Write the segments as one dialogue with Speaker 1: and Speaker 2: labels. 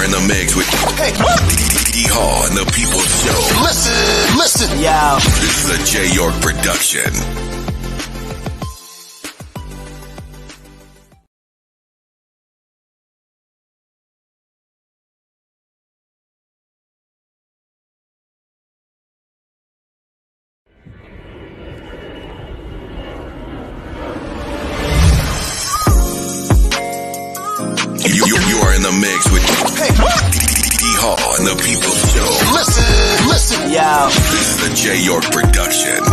Speaker 1: are in the mix with D.HALL and the People's Show.
Speaker 2: Listen, yeah.
Speaker 1: This is a J. York production. You are in the mix with D.HALL and the People's Show.
Speaker 2: Listen, yeah.
Speaker 1: This is a J. York production.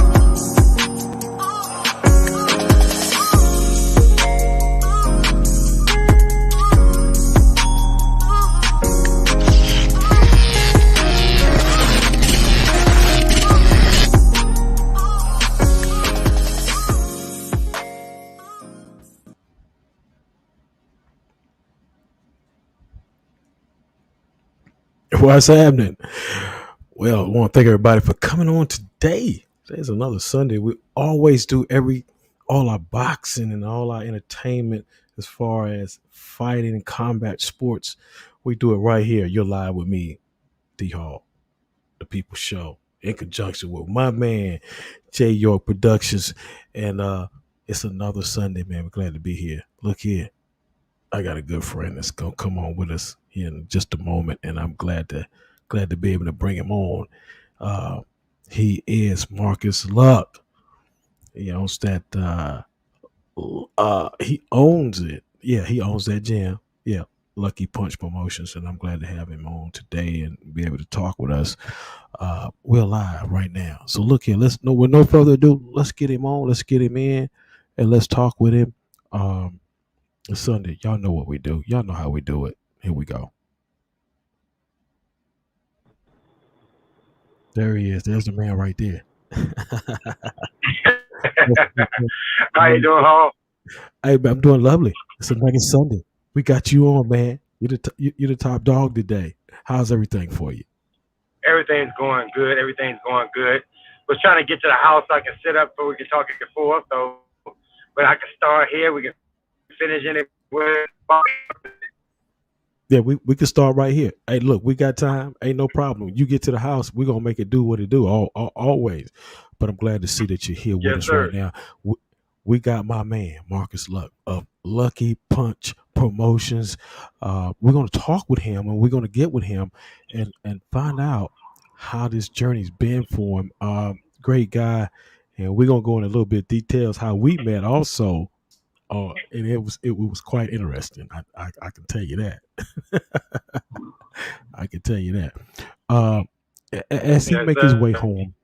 Speaker 3: What's happening? Well, I want to thank everybody for coming on today. Today's another Sunday. We always do all our boxing and all our entertainment as far as fighting and combat sports. We do it right here. You're live with me, D.HALL, the People's Show, in conjunction with my man, J. York Productions. And it's another Sunday, man. We're glad to be here. Look here. I got a good friend that's gonna come on with us here in just a moment, and I'm glad to be able to bring him on. He is Marcus Luck. He owns that. He owns it. Yeah, he owns that gym. Yeah, Lucky Punch Promotions, and I'm glad to have him on today and be able to talk with us. We're live right now, so look here. With no further ado, let's get him on. Let's get him in, and let's talk with him. It's Sunday. Y'all know what we do. Y'all know how we do it. Here we go. There he is. There's the man right there.
Speaker 4: How you doing, Hall?
Speaker 3: Hey, I'm doing lovely. It's another Sunday. We got you on, man. You're the top dog today. How's everything for you?
Speaker 4: Everything's going good. Was trying to get to the house so I can sit up so we can talk it before. So, but I can start here. We can finish anywhere.
Speaker 3: Yeah, we can start right here. Hey, look, we got time. Ain't no problem. You get to the house, we're going to make it do what it do, always. But I'm glad to see that you're here with us right now. We got my man, Marcus Luck, of Lucky Punch Promotions. We're going to talk with him, and we're going to get with him and find out how this journey's been for him. Great guy. And we're going to go in a little bit of details how we met also. And it was quite interesting. I can tell you that. I can tell you that. As he make his way home,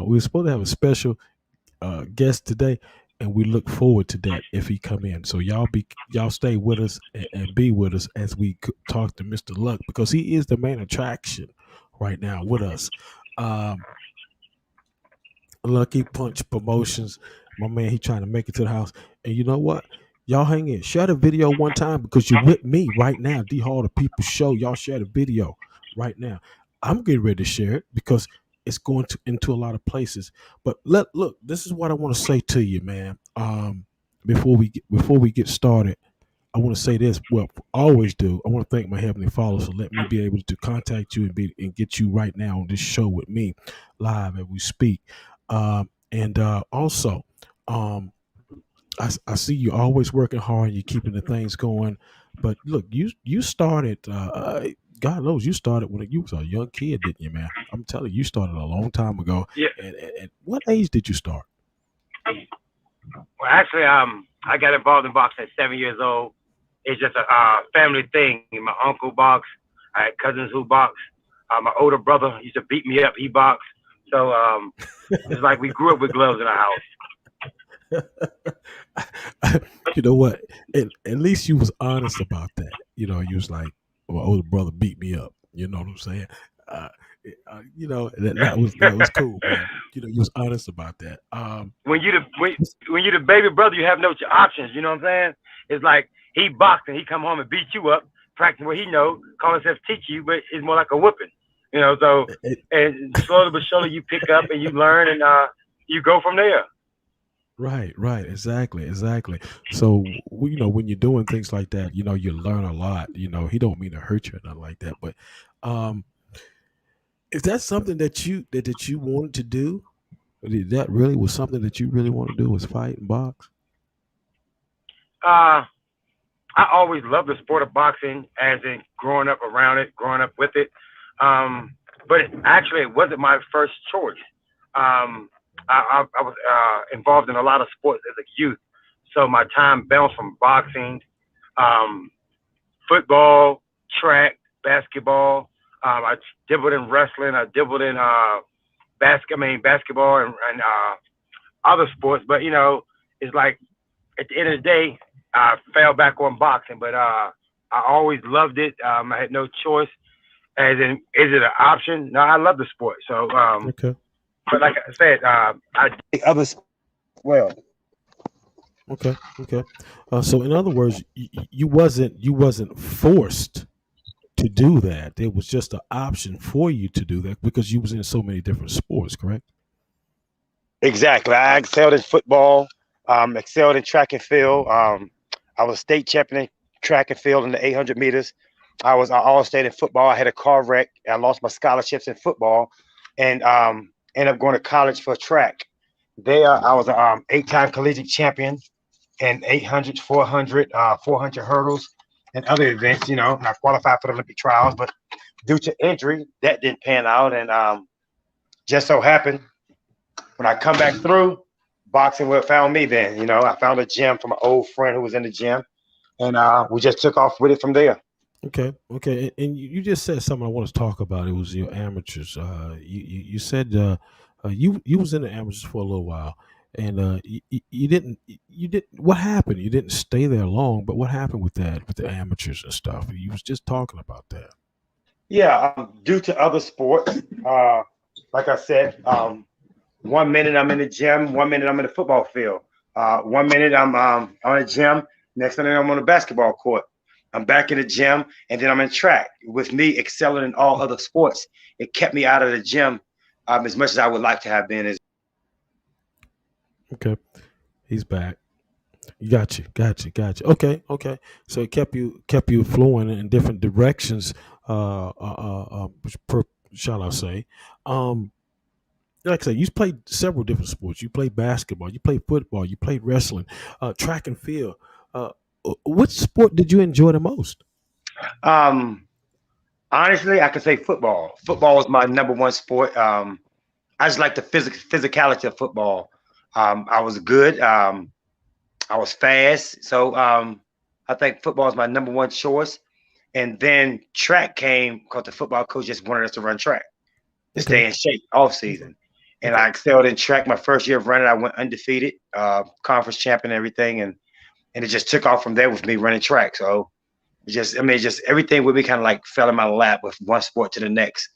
Speaker 3: we were supposed to have a special guest today, and we look forward to that if he come in. So y'all stay with us and be with us as we talk to Mr. Luck, because he is the main attraction right now with us. Lucky Punch Promotions, my man, he trying to make it to the house. And you know what? Y'all hang in. Share the video one time because you're with me right now. D.HALL, the People's Show. Y'all share the video right now. I'm getting ready to share it because it's going into a lot of places. But look, this is what I want to say to you, man. Before we get started, I want to say this. Well, I always do. I want to thank my Heavenly Father for letting me be able to contact you and get you right now on this show with me live as we speak. Also, I see you always working hard. You're keeping the things going. But look, you started. God knows you started when you was a young kid, didn't you, man? I'm telling you started a long time ago.
Speaker 4: Yeah.
Speaker 3: And what age did you start?
Speaker 4: Well, actually, I got involved in boxing at 7 years old. It's just a family thing. My uncle boxed. I had cousins who boxed. My older brother used to beat me up. He boxed. So it's like we grew up with gloves in our
Speaker 3: house. You know what? At least you was honest about that. You know, you was like, my older brother beat me up. You know what I'm saying? You know, that was cool, man. You know, you was honest about that.
Speaker 4: When you're the baby brother, you have no options. You know what I'm saying? It's like he boxed and he come home and beat you up, practice what he know, call himself teach you, but it's more like a whipping. You know, so and slowly but surely you pick up and you learn and you go from there.
Speaker 3: Right, exactly. So when you're doing things like that, you learn a lot. He don't mean to hurt you or nothing like that, but um, is that something that you wanted to do? That really was something that you really want to do, was fight and box?
Speaker 4: Uh, I always loved the sport of boxing, as in growing up around it, growing up with it. Um, but it wasn't my first choice. I was involved in a lot of sports as a youth, so my time bounced from boxing, um, football, track, basketball. I dabbled in wrestling. I dabbled in basketball and other sports. But it's like at the end of the day, I fell back on boxing. But I always loved it. I had no choice. As in, is it an option? No, I love the sport. So,
Speaker 3: Okay,
Speaker 4: but like I said, I did other sports as well.
Speaker 3: okay. So in other words, you wasn't forced to do that. It was just an option for you to do that because you was in so many different sports, correct?
Speaker 4: Exactly. I excelled in football, excelled in track and field. I was state champion in track and field in the 800 meters. I was all state in football. I had a car wreck. I lost my scholarships in football and ended up going to college for track. There, I was an eight-time collegiate champion in 800, 400, 400 hurdles, and other events. And I qualified for the Olympic trials, but due to injury, that didn't pan out. And just so happened when I come back through, boxing would have found me then. I found a gym from an old friend who was in the gym, and we just took off with it from there.
Speaker 3: Okay. And you just said something I want to talk about. It was your amateurs. You said you was in the amateurs for a little while, and you didn't. You did. What happened? You didn't stay there long, but what happened with that, with the amateurs and stuff? You was just talking about that.
Speaker 4: Yeah, due to other sports, like I said, 1 minute I'm in the gym, 1 minute I'm in the football field. 1 minute I'm on the gym, next minute I'm on the basketball court. I'm back in the gym, and then I'm in track. With me excelling in all other sports, it kept me out of the gym as much as I would like to have been.
Speaker 3: Okay, he's back. Got you. Okay. So it kept you flowing in different directions. Per, shall I say? Um, like I said, you played several different sports. You played basketball. You played football. You played wrestling, track and field. Uh, which sport did you enjoy the most?
Speaker 4: Um, Honestly, I could say football. Football was my number one sport. I just like the physicality of football. I was good. I was fast. So I think football is my number one choice. And then track came because the football coach just wanted us to run track to
Speaker 3: Okay.
Speaker 4: stay in shape off season. And
Speaker 3: Okay.
Speaker 4: I excelled in track my first year of running. I went undefeated, conference champion, and everything. And it just took off from there with me running track. So just everything with me kind of like fell in my lap with one sport to the next.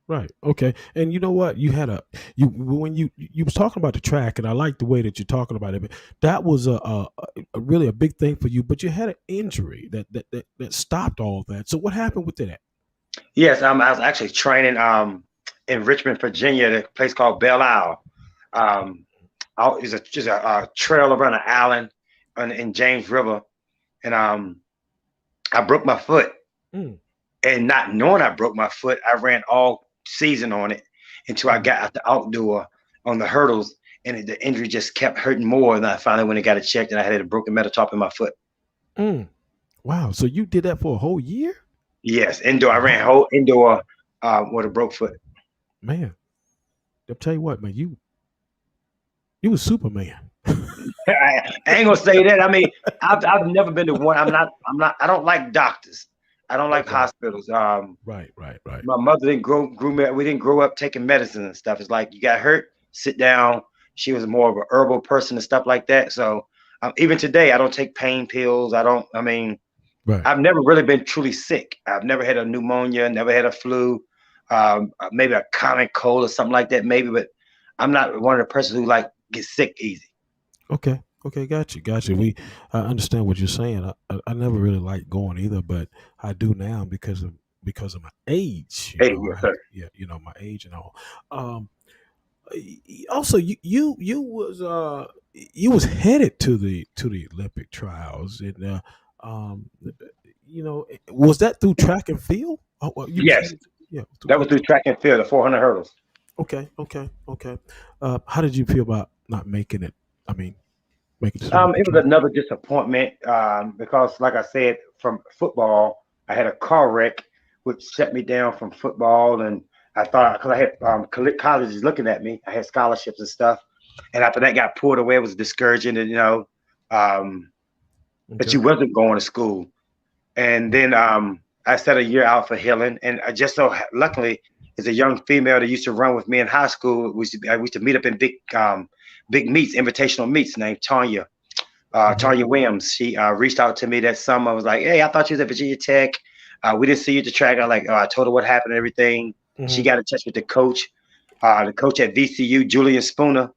Speaker 3: Right. Okay. And you know what? You had a you when you was talking about the track, and I like the way that you're talking about it. But that was a really a big thing for you. But you had an injury that stopped all that. So what happened with that?
Speaker 4: Yes, I was actually training in Richmond, Virginia, at a place called Belle Isle. Um, it's just a trail around an island in James River, and I broke my foot.
Speaker 3: Mm,
Speaker 4: And not knowing I broke my foot, I ran all season on it until I
Speaker 3: mm,
Speaker 4: got out the outdoor on the hurdles, and the injury just kept hurting more. And I finally went and got it checked, and I had a broken metatarsal in my foot.
Speaker 3: mm. Wow. So you did that for a whole year?
Speaker 4: Yes, indoor. I ran
Speaker 3: Wow,
Speaker 4: whole indoor with a broke foot.
Speaker 3: man. I'll tell you what, man. You was Superman.
Speaker 4: I ain't gonna say that. I mean, I've never been to one. I don't like doctors. I don't like
Speaker 3: Okay.
Speaker 4: hospitals.
Speaker 3: Right.
Speaker 4: My mother didn't grew me. We didn't grow up taking medicine and stuff. It's like you got hurt, sit down. She was more of a herbal person and stuff like that. So even today, I don't take pain pills. I don't. I mean,
Speaker 3: Right.
Speaker 4: I've never really been truly sick. I've never had a pneumonia, never had a flu, maybe a common cold or something like that, maybe. But I'm not one of the persons who like get sick easy.
Speaker 3: Okay. Got you. I understand what you're saying. I never really liked going either, but I do now because of my age.
Speaker 4: Hey, yes,
Speaker 3: I have
Speaker 4: sir.
Speaker 3: to, yeah, my age and all. Um, Also, you was headed to the Olympic trials, and um, was that through track and field? Oh, well, you was
Speaker 4: Yes,
Speaker 3: headed, yeah, through
Speaker 4: that was through track and field, the 400 hurdles.
Speaker 3: okay, okay, okay. How did you feel about not making it? I mean, making it to the Olympic
Speaker 4: It was
Speaker 3: trials?
Speaker 4: another disappointment because, like I said, from football, I had a car wreck, which set me down from football. And I thought, because I had colleges looking at me, I had scholarships and stuff. And after that got pulled away, it was discouraging, and um, that
Speaker 3: Okay.
Speaker 4: you wasn't going to school. And then I set a year out for healing. And I just so luckily, is a young female that used to run with me in high school. I used to meet up in big meets, invitational meets, named Tanya.
Speaker 3: Hmm.
Speaker 4: Tanya Williams. She reached out to me that summer. I was like, "Hey, I thought you was at Virginia Tech. We didn't see you at the track." I told her what happened and everything. She
Speaker 3: Hmm.
Speaker 4: got in touch with the coach at VCU, Julian Spooner.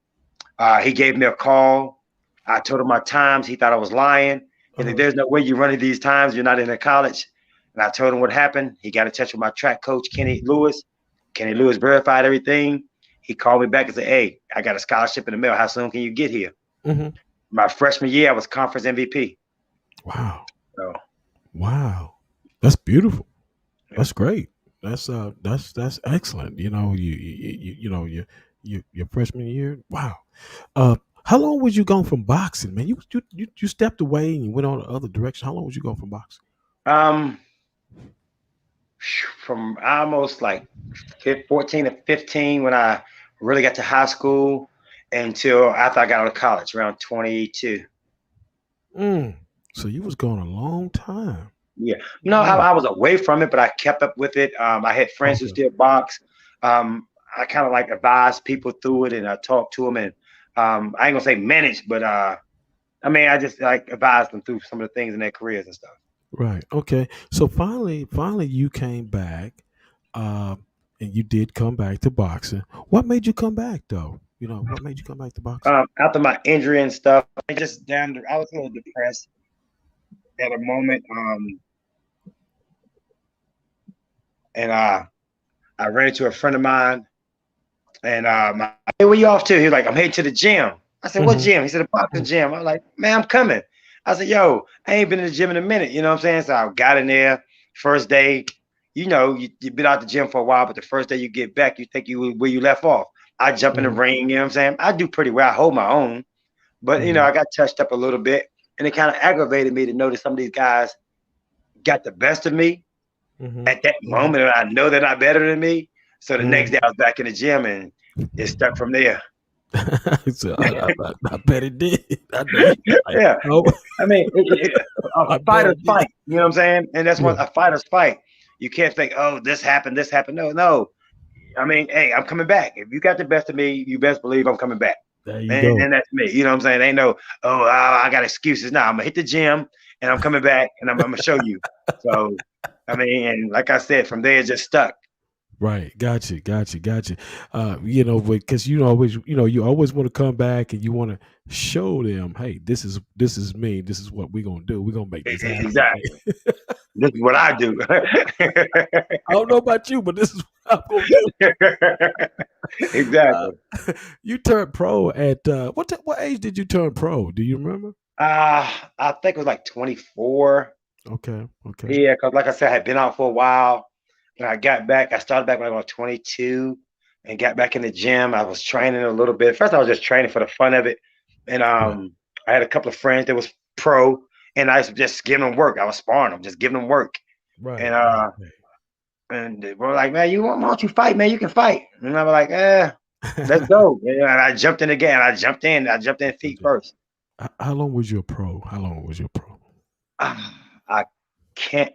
Speaker 4: He gave me a call. I told him my times. He thought I was lying. He's like,
Speaker 3: Uh-huh.
Speaker 4: "There's no way you're running these times. You're not in a college." And I told him what happened. He got in touch with my track coach, Kenny Lewis. Kenny Lewis verified everything. He called me back and said, "Hey, I got a scholarship in the mail. How soon can you get here?"
Speaker 3: Hmm.
Speaker 4: My freshman year, I was conference MVP.
Speaker 3: Wow.
Speaker 4: So
Speaker 3: Wow. That's beautiful.
Speaker 4: yeah.
Speaker 3: That's great. That's excellent. Your freshman year. Wow. How long was you gone from boxing, man? You stepped away and you went on the other direction. How long was you gone from boxing?
Speaker 4: Um, from almost like 14 to 15 when I really got to high school until after I got out of college, around 22.
Speaker 3: Mm. So you was gone a long time.
Speaker 4: Yeah. No,
Speaker 3: Yeah.
Speaker 4: I was away from it, but I kept up with it. I had friends who
Speaker 3: Okay.
Speaker 4: still box. I kind of like advised people through it and I talked to them and I ain't gonna say managed, but I mean, I just like advised them through some of the things in their careers and stuff.
Speaker 3: Right. Okay. So finally, you came back, uh, and you did come back to boxing. What made you come back, though? What made you come back to boxing?
Speaker 4: After my injury and stuff, I was a little depressed at a moment. And I ran into a friend of mine, and hey, where you off to? He was like, I'm heading to the gym. I said, what
Speaker 3: Hmm.
Speaker 4: gym? He said, the boxing gym. I was like, man, I'm coming. I said, yo, I ain't been in the gym in a minute. You know what I'm saying? So I got in there. First day, you've been out the gym for a while, but the first day you get back, you think you where you left off. I jump in the
Speaker 3: Hmm.
Speaker 4: ring. You know what I'm saying? I do pretty well. I hold my own, but
Speaker 3: Hmm.
Speaker 4: I got touched up a little bit, and it kind of aggravated me to notice some of these guys got the best of me
Speaker 3: Hmm.
Speaker 4: at that
Speaker 3: Hmm.
Speaker 4: moment, and I know they're not better than me. So the next day
Speaker 3: Hmm.
Speaker 4: I was back in the gym and it stuck from there.
Speaker 3: So I bet it did. I know you. Like,
Speaker 4: Yeah.
Speaker 3: oh,
Speaker 4: I mean, a
Speaker 3: I bet
Speaker 4: fighter's
Speaker 3: it did.
Speaker 4: fight, you know what I'm saying? And that's
Speaker 3: Yeah.
Speaker 4: what a fighter's fight. You can't think, oh, this happened, this happened. No, no. I mean, hey, I'm coming back. If you got the best of me, you best believe I'm coming back.
Speaker 3: There you
Speaker 4: And,
Speaker 3: go.
Speaker 4: and that's me. You know what I'm saying? Ain't no, I got excuses. Now I'm gonna hit the gym and I'm coming back and I'm gonna show you. So I mean, and like I said, from there it just stuck.
Speaker 3: Right. Got you. Because you always want to come back and you want to show them, hey, this is me. This is what we're gonna do. We're gonna make this happen.
Speaker 4: Exactly. This is what I do.
Speaker 3: I don't know about you, but this is what I'm gonna do. Uh,
Speaker 4: Exactly.
Speaker 3: you turned pro at what age did you turn pro? Do you remember?
Speaker 4: I think it was like 24.
Speaker 3: Okay. Okay.
Speaker 4: Yeah, because like I said, I had been out for a while. When I got back, I started back when I was 22 and got back in the gym. I was training a little bit. First, I was just training for the fun of it. And
Speaker 3: Right.
Speaker 4: I had a couple of friends that was pro, and I was just giving them work. I was sparring them, just giving them work. And they were like, man, why don't you fight, man? You can fight. And I was like, let's go. And I jumped in again. I jumped in feet
Speaker 3: Okay.
Speaker 4: first.
Speaker 3: How long was your pro? How long was your pro?
Speaker 4: I can't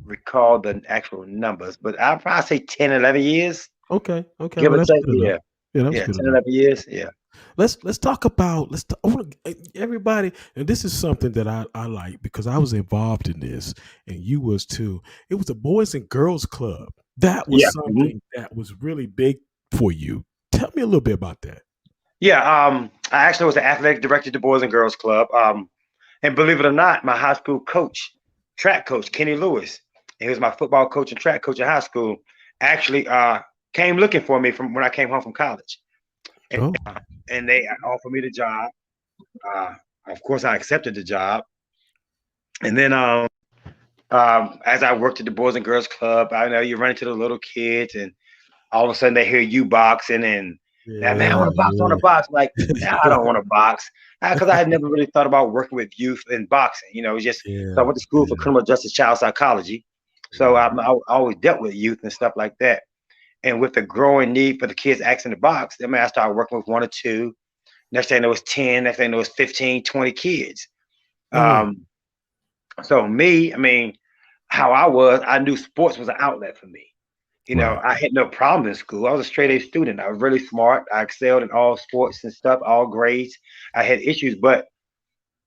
Speaker 4: recall the actual numbers, but I'll probably say 10, 11 years,
Speaker 3: Okay. Okay.
Speaker 4: give
Speaker 3: Well,
Speaker 4: or
Speaker 3: that's
Speaker 4: take.
Speaker 3: good enough.
Speaker 4: Yeah.
Speaker 3: Yeah, that was
Speaker 4: Yeah.
Speaker 3: good
Speaker 4: 10,
Speaker 3: enough.
Speaker 4: 11 years. Yeah.
Speaker 3: Let's talk about I want everybody, and this is something that I like because I was involved in this, and you was too. It was a boys and girls club. That was
Speaker 4: Yeah. Mhm.
Speaker 3: something that was really big for you. Tell me a little bit about that.
Speaker 4: Yeah. I actually was the athletic director of the Boys and Girls Club. And believe it or not, my high school coach, track coach, Kenny Lewis, he was my football coach and track coach in high school, actually came looking for me from when I came home from college.
Speaker 3: Oh,
Speaker 4: and they offered me the job. Of course, I accepted the job, and then as I worked at the Boys and Girls Club, I know you run into the little kids, and all of a sudden they hear you boxing, and that man, I want to box on the box. Like, nah, I don't want to box because I had never really thought about working with youth in boxing. You know, it was just so I went to school for criminal justice child psychology, so I always dealt with youth and stuff like that. And with the growing need for the kids asking to box, I mean, I started working with one or two. Next thing there was 10. Next thing there was 15, 20 kids. So me, I mean, how I knew sports was an outlet for me. You know, I had no problem in school. I was a straight A student. I was really smart. I excelled in all sports and stuff, all grades. I had issues, but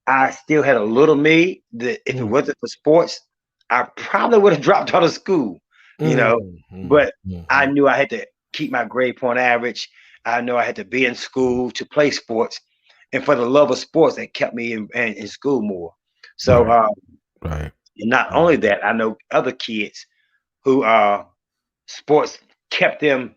Speaker 4: I still had a little me that if it wasn't for sports, I probably would have dropped out of school, you know. But I knew I had to keep my grade point average. I knew I had to be in school to play sports. And for the love of sports, that kept me in school more. So, and not only that, I know other kids who sports kept them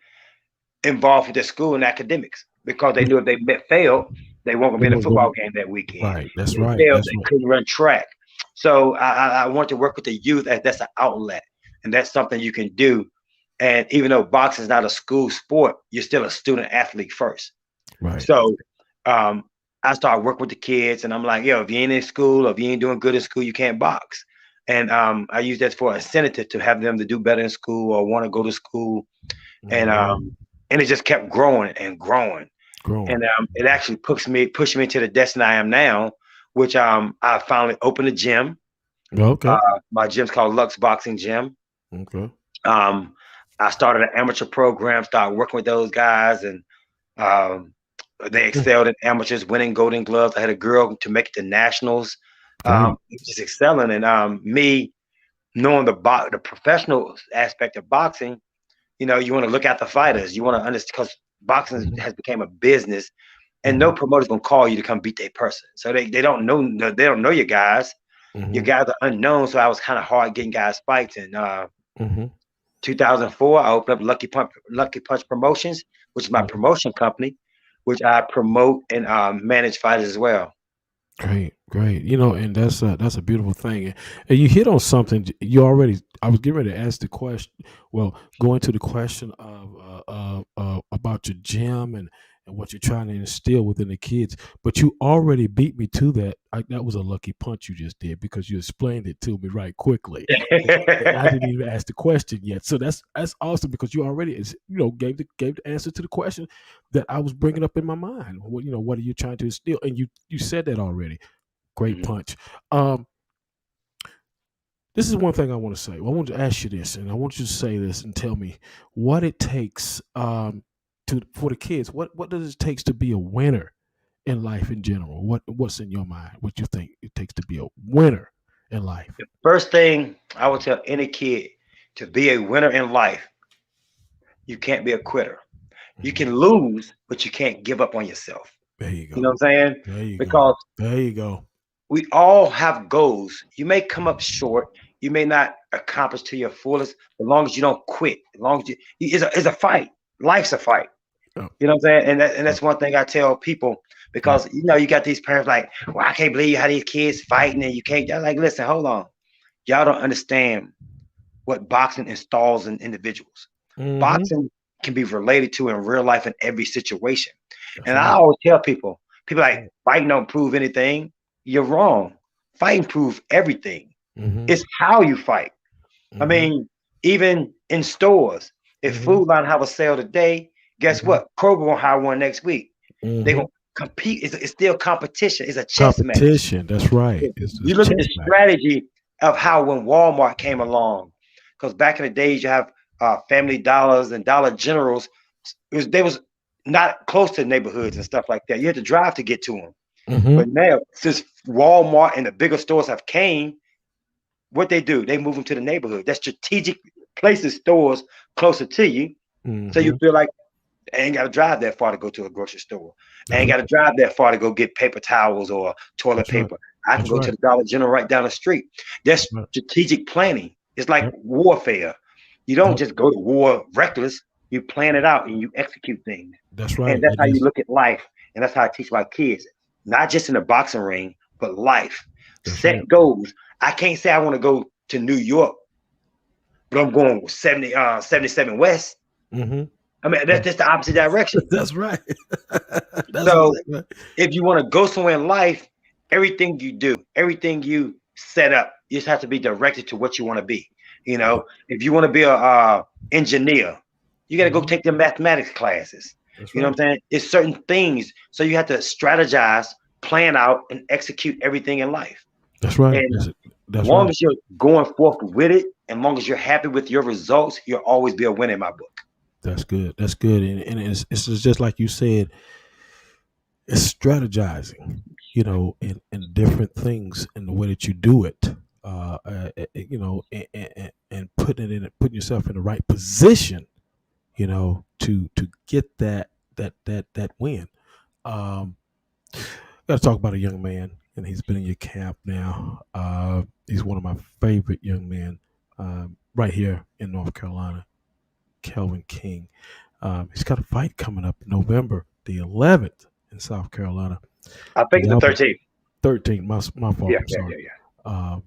Speaker 4: involved with their school and academics because they knew if they failed, they weren't going to be in a football game that weekend.
Speaker 3: Right, that's
Speaker 4: If
Speaker 3: right.
Speaker 4: they failed, they couldn't run track. So I want to work with the youth as that's an outlet, and that's something you can do. And even though boxing is not a school sport, you're still a student athlete first.
Speaker 3: Right.
Speaker 4: So I started working with the kids, and I'm like, yo, if you ain't in school, or if you ain't doing good in school, you can't box. And I use that for incentive to have them to do better in school or want to go to school. And it just kept growing and growing. And it actually pushed me into the destiny I am now, which I finally opened a gym.
Speaker 3: Okay.
Speaker 4: My gym's called Lux Boxing Gym.
Speaker 3: Okay.
Speaker 4: I started an amateur program, started working with those guys, and they excelled in amateurs, winning Golden Gloves. I had a girl to make it to nationals. Just excelling, and me knowing the professional aspect of boxing, you know, you want to look at the fighters. You want to understand because boxing has become a business, and no promoter's gonna call you to come beat their person. So they don't know your guys. Your guys are unknown. So I was kind of hard getting guys fights. And 2004, I opened up Lucky Punch Promotions, which is my promotion company, which I promote and manage fighters as well.
Speaker 3: Great. You know, and that's a beautiful thing. And you hit on something. I was getting ready to ask the question. Well, going to the question of about your gym and what you're trying to instill within the kids, but you already beat me to that. That was a lucky punch you just did because you explained it to me right quickly. I didn't even ask the question yet, so that's awesome because you already gave the answer to the question that I was bringing up in my mind. What are you trying to instill? And you said that already. Great punch. This is one thing I want to say. I want to ask you this, and I want you to say this and tell me what it takes for the kids. What does it take to be a winner in life in general? What's in your mind? What you think it takes to be a winner in life?
Speaker 4: The first thing I would tell any kid to be a winner in life, you can't be a quitter. You can lose, but you can't give up on yourself.
Speaker 3: There you go.
Speaker 4: You know what I'm saying?
Speaker 3: There you go.
Speaker 4: We all have goals. You may come up short. You may not accomplish to your fullest, as long as you don't quit. As long as it's a fight. Life's a fight.
Speaker 3: Oh.
Speaker 4: You know what I'm saying? And that's one thing I tell people because you got these parents like, well, I can't believe how these kids fighting and you can't. They're like, listen, hold on. Y'all don't understand what boxing installs in individuals. Boxing can be related to in real life in every situation. And I always tell people like fighting don't prove anything. You're wrong. Fighting proves everything. It's how you fight. I mean, even in stores, if Food Line have a sale today, guess what? Kroger will have one next week. They're gonna compete. It's still competition. It's a chess match.
Speaker 3: Competition. That's right.
Speaker 4: You look at the strategy of how when Walmart came along, because back in the days you have Family Dollars and Dollar Generals. They was not close to neighborhoods and stuff like that. You had to drive to get to them. But now, since Walmart and the bigger stores have came, what they do, they move them to the neighborhood. That's strategic places, stores closer to you. So you feel like I ain't got to drive that far to go to a grocery store. I ain't got to drive that far to go get paper towels or toilet paper. I can go to the Dollar General right down the street. That's strategic planning. It's like warfare. You don't just go to war reckless.
Speaker 5: You plan it out and you execute things.
Speaker 3: That's
Speaker 5: And
Speaker 3: right.
Speaker 5: that's
Speaker 3: It
Speaker 5: how you
Speaker 3: is.
Speaker 5: look at life. And that's how I teach my kids, not just in the boxing ring, but life.
Speaker 3: That's right.
Speaker 5: Set goals. I can't say I want to go to New York, but I'm going 77 West.
Speaker 3: Mm-hmm.
Speaker 5: I mean, that's just the opposite direction.
Speaker 3: That's right. That's
Speaker 5: So
Speaker 3: exactly right.
Speaker 5: if you want to go somewhere in life, everything you do, everything you set up, you just have to be directed to what you want to be. You know, if you want to be a engineer, you got to go
Speaker 3: Mhm.
Speaker 5: take the mathematics classes.
Speaker 3: That's
Speaker 5: You know
Speaker 3: right.
Speaker 5: what I'm saying? It's certain things. So you have to strategize, plan out, and execute everything in life.
Speaker 3: That's right.
Speaker 5: And
Speaker 3: That's
Speaker 5: long
Speaker 3: right.
Speaker 5: as you're going forth with it, and long as you're happy with your results, you'll always be a winner in my book.
Speaker 3: That's good. That's good. And it's just like you said, it's strategizing, in different things in the way that you do it. And putting yourself in the right position, to get that win. Um, Got to talk about a young man, and he's been in your camp now. He's one of my favorite young men, right here in North Carolina, Kelvin King. He's got a fight coming up November the 11th in South Carolina.
Speaker 5: I think the 13th.
Speaker 3: 13th. My fault.
Speaker 5: Yeah,
Speaker 3: I'm
Speaker 5: yeah,
Speaker 3: sorry.
Speaker 5: yeah, yeah.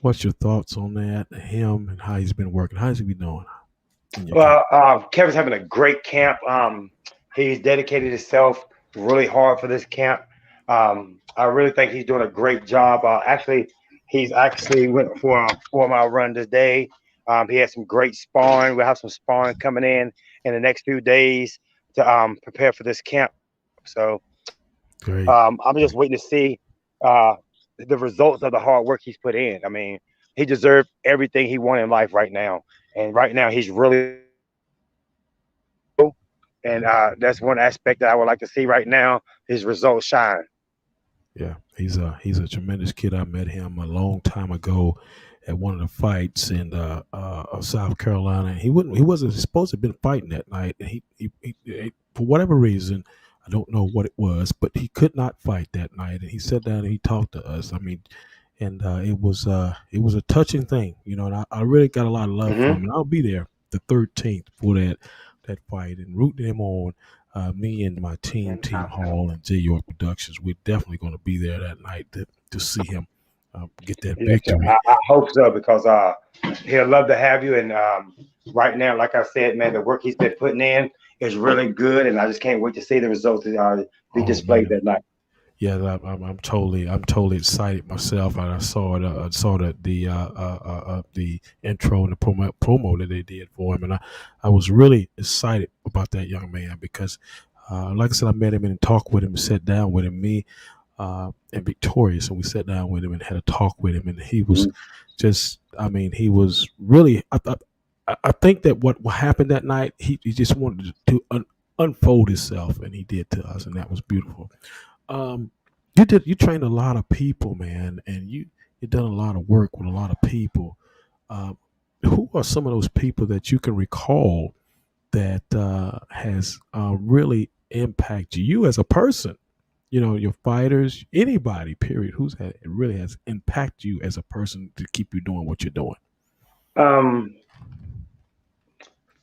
Speaker 3: What's your thoughts on that? Him and how he's been working. How's he been doing in your camp?
Speaker 5: Well, Kevin's having a great camp. He's dedicated himself really hard for this camp. I really think he's doing a great job. He's actually went for a 4 mile run today. He had some great sparring. We'll have some sparring coming in the next few days to prepare for this camp. So
Speaker 3: Great.
Speaker 5: I'm just waiting to see uh, the results of the hard work he's put in. I mean, he deserved everything he won in life right now, and right now he's really and that's one aspect that I would like to see right now. His results shine.
Speaker 3: Yeah, he's a tremendous kid. I met him a long time ago at one of the fights in South Carolina. He wasn't supposed to have been fighting that night. And he for whatever reason, I don't know what it was, but he could not fight that night. And he sat down and he talked to us. I mean, and it was a touching thing, And I really got a lot of love for him.
Speaker 5: Mm-hmm.
Speaker 3: And I'll be there the 13th for that fight and rooting him on. Me and my team, Team Hall and J. York Productions, we're definitely going to be there that night to see him get that
Speaker 5: Yes, sir.
Speaker 3: victory.
Speaker 5: I hope so because he'll love to have you. And right now, like I said, man, the work he's been putting in is really good, and I just can't wait to see the results be
Speaker 3: Oh
Speaker 5: displayed
Speaker 3: man,
Speaker 5: that night.
Speaker 3: yeah, I'm totally excited myself. And I saw the intro and the promo that they did for him, and I was really excited about that young man because, like I said, I met him and talked with him, and sat down with him, me and Victorious, and we sat down with him and had a talk with him, and he was just, I mean, he was really. I think that what happened that night, he just wanted to unfold himself, and he did to us, and that was beautiful. Um, you trained a lot of people, man, and you done a lot of work with a lot of people. Um, who are some of those people that you can recall that has really impacted you as a person? Your fighters, anybody, period, it really has impacted you as a person to keep you doing what you're doing.
Speaker 5: Um,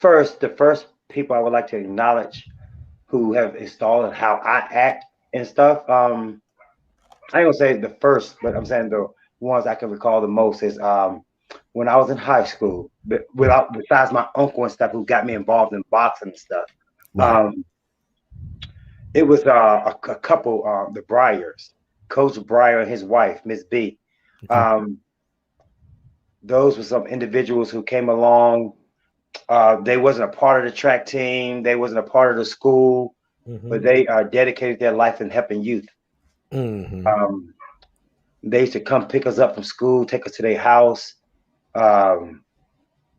Speaker 5: the first people I would like to acknowledge who have installed how I act and stuff. I ain't gonna say the first, but I'm saying the ones I can recall the most is when I was in high school. But besides my uncle and stuff who got me involved in boxing and stuff,
Speaker 3: Right.
Speaker 5: um, it was a couple, the Bryers, Coach Breyer and his wife, Miss B.
Speaker 3: Okay.
Speaker 5: Um, those were some individuals who came along. They wasn't a part of the track team. They wasn't a part of the school,
Speaker 3: Mm-hmm.
Speaker 5: but they dedicated their life in helping youth.
Speaker 3: Mm-hmm.
Speaker 5: Um, they used to come pick us up from school, take us to their house. Um,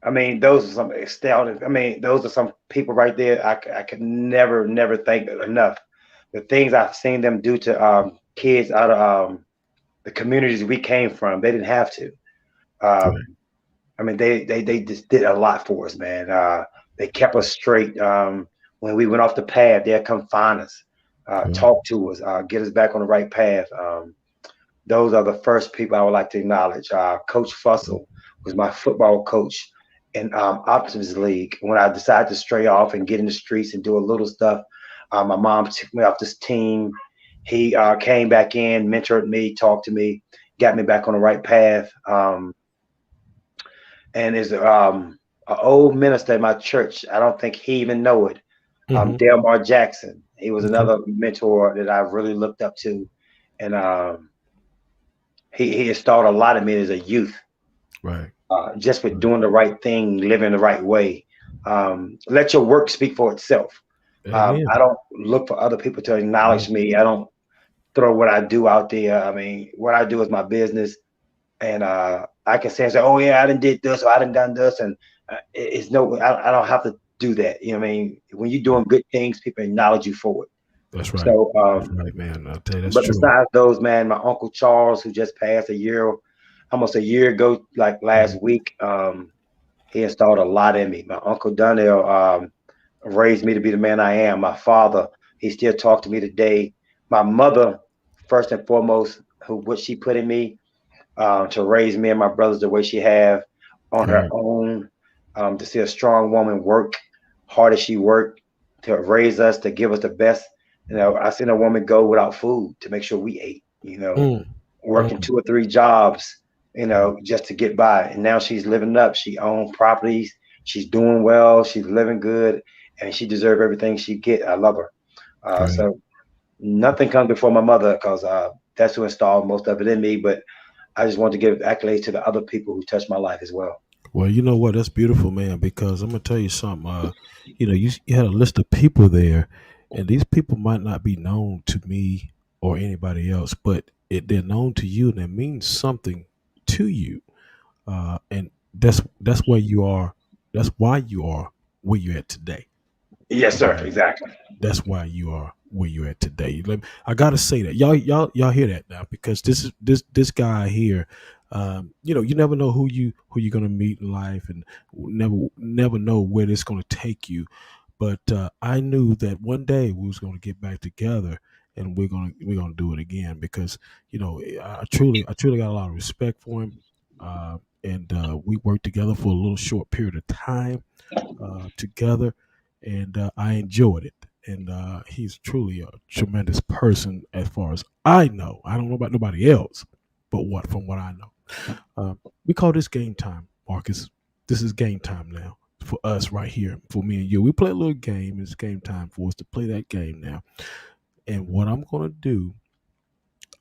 Speaker 5: I mean, those are some astounding. I mean, those are some people right there. I could never thank enough. The things I've seen them do to kids out of the communities we came from, they didn't have to.
Speaker 3: Right.
Speaker 5: I mean, they just did a lot for us, man. They kept us straight. When we went off the path, they'd come find us,
Speaker 3: Right.
Speaker 5: talk to us, get us back on the right path. Those are the first people I would like to acknowledge. Coach Fussell was my football coach, in Optimus League. When I decided to stray off and get in the streets and do a little stuff, my mom took me off this team. He came back in, mentored me, talked to me, got me back on the right path. And is an old minister at my church. I don't think he even know it. Delmar Jackson. He was another mentor that I really looked up to, and he installed a lot of me as a youth.
Speaker 3: Right.
Speaker 5: Just with doing the right thing, living the right way. Let your work speak for itself. I don't look for other people to acknowledge me. I don't throw what I do out there. I mean, what I do is my business, and I can say, "Oh yeah, I done did this, or I done this," and it's no, I don't have to do that. You know what I mean? When you're doing good things, people acknowledge you for it.
Speaker 3: That's right.
Speaker 5: So,
Speaker 3: that's right, man. I'll tell you, that's
Speaker 5: but
Speaker 3: true.
Speaker 5: besides those, man, my Uncle Charles, who just passed almost a year ago, like last week, he installed a lot in me. My Uncle Donnell raised me to be the man I am. My father, he still talks to me today. My mother, first and foremost, what she put in me to raise me and my brothers the way she have on her own, to see a strong woman work hard as she worked to raise us, to give us the best. You know, I seen a woman go without food to make sure we ate, you know, working 2 or 3 jobs, you know, just to get by. And now she's living up. She owns properties. She's doing well. She's living good, and she deserves everything she get. I love her. So nothing comes before my mother, because that's who installed most of it in me. But I just want to give accolades to the other people who touched my life as well.
Speaker 3: Well, you know what? That's beautiful, man, because I'm gonna tell you something. You know, you had a list of people there, and these people might not be known to me or anybody else, but they're known to you, and it means something to you. And that's where you are. That's why you are where you're at today.
Speaker 5: Yes, sir. Exactly.
Speaker 3: That's why you are where you're at today. I gotta say that y'all hear that now, because this guy here, you know, you never know who you're gonna meet in life, and never know where it's gonna take you. But I knew that one day we was gonna get back together, and we're gonna do it again, because you know I truly got a lot of respect for him, and we worked together for a little short period of time together, and I enjoyed it. And he's truly a tremendous person, as far as I know. I don't know about nobody else, but from what I know, we call this game time, Marcus. This is game time now for us right here, for me and you. We play a little game. It's game time for us to play that game now. And what I'm going to do,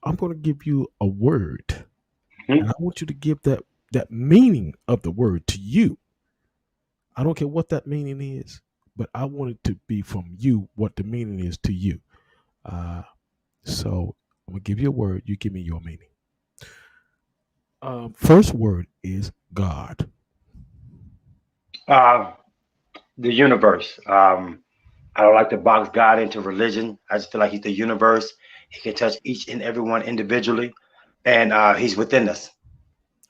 Speaker 3: I'm going to give you a word, and I want you to give that meaning of the word to you. I don't care what that meaning is, but I want it to be from you what the meaning is to you. So I'm gonna give you a word. You give me your meaning. First word is God.
Speaker 5: The universe. I don't like to box God into religion. I just feel like he's the universe. He can touch each and every one individually, and he's within us.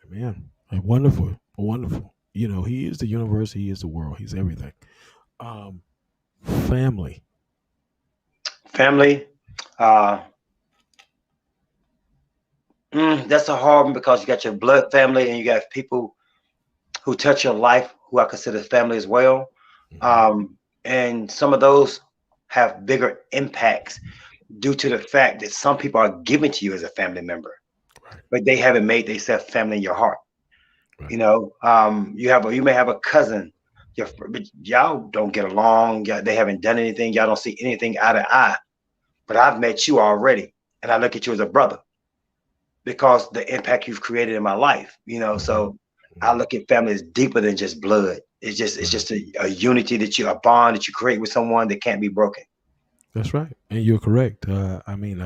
Speaker 3: Man, wonderful, wonderful. You know, he is the universe. He is the world. He's everything. Family.
Speaker 5: Family. That's a hard one, because you got your blood family and you got people who touch your life who I consider family as well. And some of those have bigger impacts due to the fact that some people are given to you as a family member, but they haven't made themselves family in your heart. You know, you may have a cousin, but y'all don't get along. They haven't done anything. Y'all don't see anything eye to eye. But I've met you already, and I look at you as a brother because the impact you've created in my life. You know, so I look at family as deeper than just blood. It's just a unity a bond that you create with someone that can't be broken.
Speaker 3: That's right, and you're correct. I mean,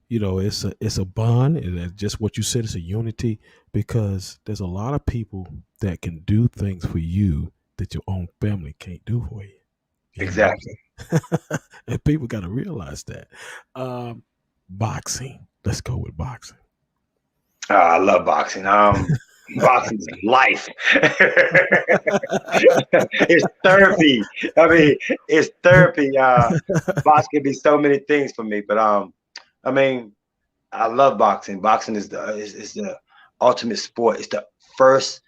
Speaker 3: you know, it's a bond. It's just what you said. It's a unity, because there's a lot of people that can do things for you that your own family can't do for you.
Speaker 5: Exactly.
Speaker 3: And people got to realize that. Boxing. Let's go with boxing.
Speaker 5: I love boxing. Boxing is life. It's therapy. I mean, it's therapy. Boxing can be so many things for me, but I mean, I love boxing. Boxing is the ultimate sport. It's the first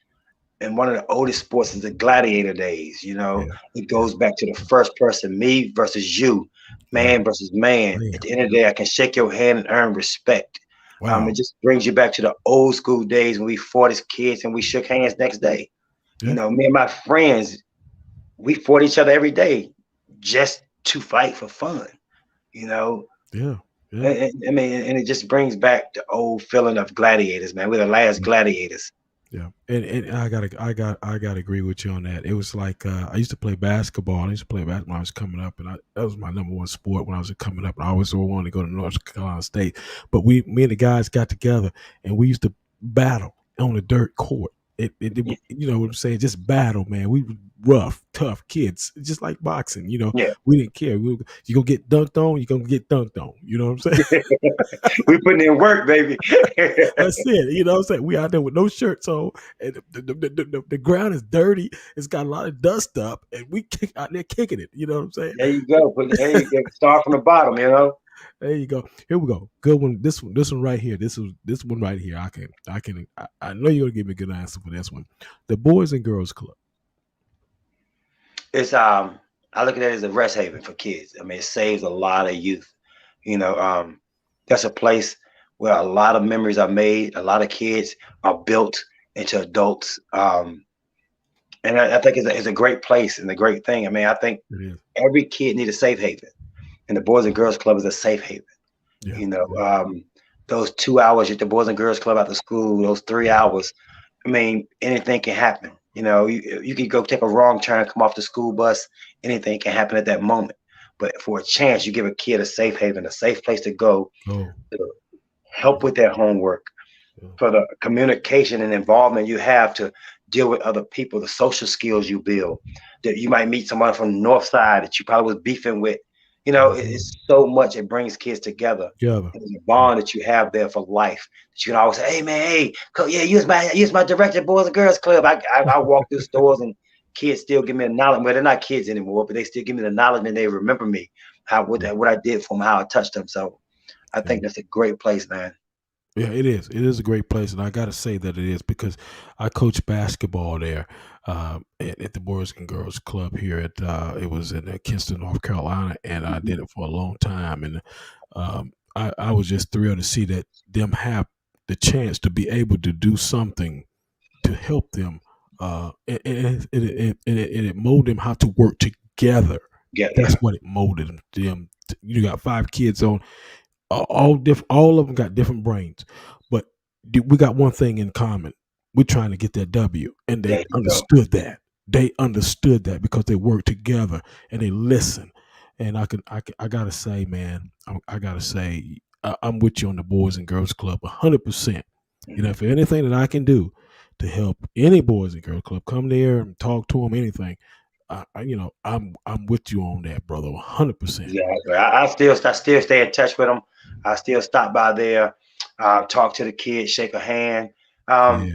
Speaker 5: and one of the oldest sports is the gladiator days. You know,
Speaker 3: Yeah.
Speaker 5: it goes back to the first person, me versus you,
Speaker 3: Yeah.
Speaker 5: man versus man.
Speaker 3: Man.
Speaker 5: At the end of the day, I can shake your hand and earn respect.
Speaker 3: Wow.
Speaker 5: It just brings you back to the old school days when we fought as kids and we shook hands next day. You
Speaker 3: Yeah.
Speaker 5: know, me and my friends, we fought each other every day just to fight for fun. You know,
Speaker 3: Yeah. Yeah.
Speaker 5: I mean, and it just brings back the old feeling of gladiators, man. We're the last gladiators.
Speaker 3: Yeah, and I gotta agree with you on that. It was like I used to play basketball. I used to play basketball when I was coming up, and that was my number one sport when I was coming up. And I always wanted to go to North Carolina State, but me and the guys got together and we used to battle on the dirt court. You know what I'm saying? Just battle, man. We were rough, tough kids, just like boxing. You know,
Speaker 5: Yeah,
Speaker 3: we didn't care. You gonna get dunked on, you gonna get dunked on. You know what I'm saying?
Speaker 5: we putting in work, baby.
Speaker 3: That's it. You know what I'm saying? We out there with no shirts on, and the ground is dirty. It's got a lot of dust up, and we out there kicking it. You know what I'm saying?
Speaker 5: There you go. There you go. Start from the bottom, you know.
Speaker 3: There you go. Here we go. Good one. This one right here. This one right here. I know you're gonna give me a good answer for this one. The Boys and Girls Club.
Speaker 5: It's I look at it as a rest haven for kids. I mean, it saves a lot of youth. You know, that's a place where a lot of memories are made. A lot of kids are built into adults. And I think it's a great place and a great thing. I mean, I think
Speaker 3: It is.
Speaker 5: every kid needs a safe haven, and the Boys and Girls Club is a safe haven.
Speaker 3: Yeah.
Speaker 5: You know, those 2 hours at the Boys and Girls Club after school, those 3 hours. I mean, anything can happen. You know, you could go take a wrong turn, come off the school bus. Anything can happen at that moment. But for a chance, you give a kid a safe haven, a safe place to go,
Speaker 3: Oh.
Speaker 5: to help with their homework,
Speaker 3: Yeah.
Speaker 5: for the communication and involvement you have to deal with other people, the social skills you build. That you might meet someone from the north side that you probably was beefing with. You know, it's so much. It brings kids together.
Speaker 3: Yeah.
Speaker 5: There's a bond that you have there for life. That you can always say, "Hey man, hey, yeah, use my director, Boys and Girls Club." I walk through stores and kids still give me the knowledge. Well, they're not kids anymore, but they still give me the knowledge and they remember me, what I did for them, how I touched them. So I think that's a great place, man.
Speaker 3: Yeah, it is. It is a great place, and I got to say that it is because I coach basketball there at the Boys and Girls Club here at it was in Kinston, North Carolina, and I did it for a long time, and I was just thrilled to see that them have the chance to be able to do something to help them, and it molded them how to work together.
Speaker 5: Yeah,
Speaker 3: That's what it molded them. You got 5 kids on all different. All of them got different brains, but we got one thing in common. We're trying to get that W, and
Speaker 5: there
Speaker 3: they
Speaker 5: you go.
Speaker 3: understood that. They understood that because they work together and they listen. And I gotta say, man, I gotta say, I'm with you on the Boys and Girls Club 100%. You know, if there's anything that I can do to help any Boys and Girls Club, come there and talk to them, anything. I'm with you on that, brother, 100%.
Speaker 5: Exactly. I still stay in touch with them. I still stop by there, talk to the kids, shake a hand.
Speaker 3: Yeah,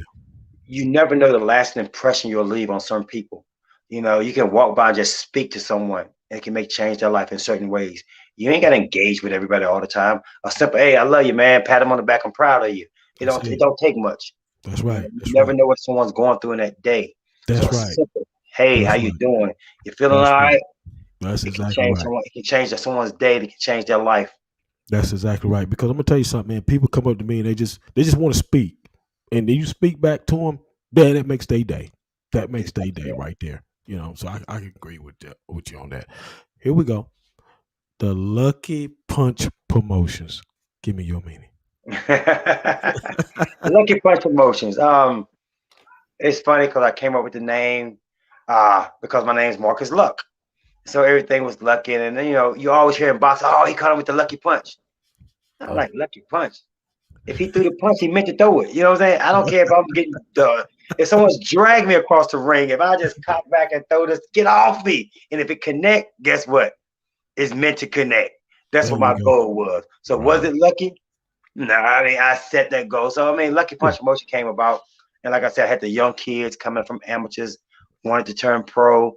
Speaker 5: You never know the lasting impression you'll leave on some people. You know, you can walk by and just speak to someone and it can change their life in certain ways. You ain't got to engage with everybody all the time. A simple, "Hey, I love you, man. Pat them on the back. I'm proud of you."
Speaker 3: that's
Speaker 5: It
Speaker 3: it.
Speaker 5: don't take much.
Speaker 3: That's
Speaker 5: You know,
Speaker 3: right.
Speaker 5: you
Speaker 3: That's
Speaker 5: never
Speaker 3: right.
Speaker 5: know what someone's going through in that day. So
Speaker 3: That's
Speaker 5: a
Speaker 3: right.
Speaker 5: simple, "Hey, how
Speaker 3: That's
Speaker 5: you
Speaker 3: right.
Speaker 5: doing? You feeling
Speaker 3: That's
Speaker 5: all
Speaker 3: right.
Speaker 5: right?"
Speaker 3: That's
Speaker 5: It can
Speaker 3: exactly
Speaker 5: change
Speaker 3: right.
Speaker 5: someone. It can change someone's day. It can change their life.
Speaker 3: That's exactly right. Because I'm gonna tell you something, man. People come up to me and they just want to speak, and then you speak back to them. Then that makes their day. That makes their day right there. You know. So I can agree with you on that. Here we go. The Lucky Punch Promotions. Give me your meaning.
Speaker 5: Lucky Punch Promotions. It's funny because I came up with the name because my name's Marcus Luck. So everything was lucky, and then you always hear in boxing, "Oh, he caught him with the lucky punch." I'm
Speaker 3: Oh,
Speaker 5: like, lucky punch. If he threw the punch, he meant to throw it. You know what I'm saying? I don't care if I'm getting if someone's dragged me across the ring, if I just cock back and throw this, get off me. And if it connect, guess what? It's meant to connect. That's
Speaker 3: there
Speaker 5: what
Speaker 3: you
Speaker 5: my
Speaker 3: go.
Speaker 5: goal was. So was
Speaker 3: Wow.
Speaker 5: it lucky? No, I mean, I set that goal. So I mean, Lucky
Speaker 3: Yeah.
Speaker 5: Punch Promotion came about. And like I said, I had the young kids coming from amateurs, wanted to turn pro.